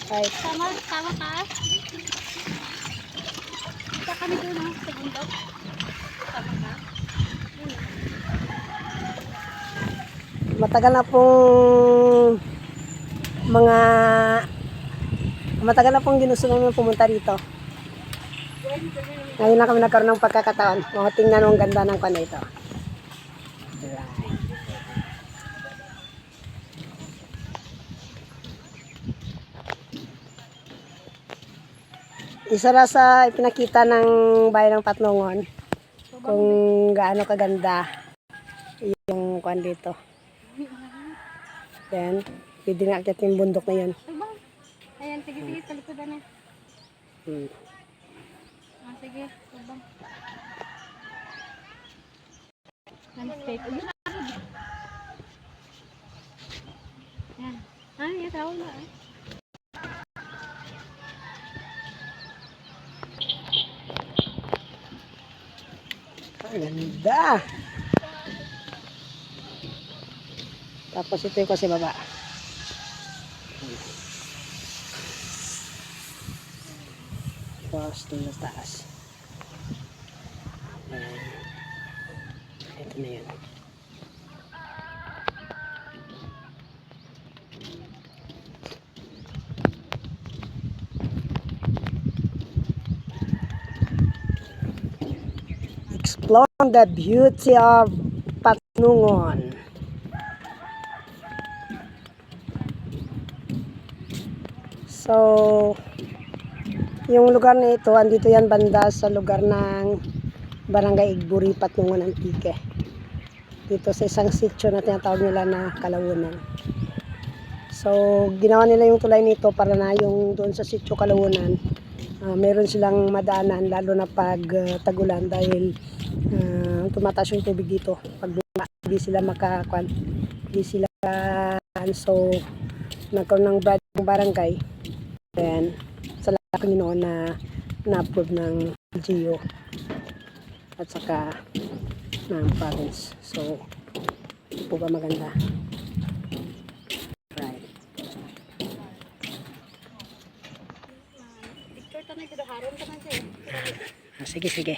Right. Sama ka. Kita kami doon sa bundok. Sama ka. Matagal na pong matagal na pong ginusto namin pumunta rito. Ngayon lang kami nagkaroon ng pagkakataon. O, tingnan mo ang ganda ng kwan na ito. Isa na sa ipinakita ng bayan ng Patnongon kung gaano kaganda yung kwan dito. Then, pwede nga akit yung bundok na yun. Ayan, sige, sa likodan na. Sige, bang. Landscape. Ayan. Yan, tao na eh. Ang ganda! Tapos ito yung kasi baba. Tapos ito na taas. Ito na yun. Exploring the beauty of Patnongon. So, yung lugar na ito, andito yan banda sa lugar ng Barangay Igburi, Patnongon, Antique. Dito sa isang sitio na tinatawag nila na Kalawunan. So, ginawa nila yung tulay nito para na yung doon sa sitio Kalawunan, meron silang madaanan lalo na pag tagulan dahil tumataas yung tubig dito. Pag hindi sila makakuan, hindi sila so nagkaroon ng barangay. Then, salamat Panginoon na na-approve ng LGU at saka ng province. So, po ba maganda? Right. Picture tanay, haron tanay siya. Sige, sige.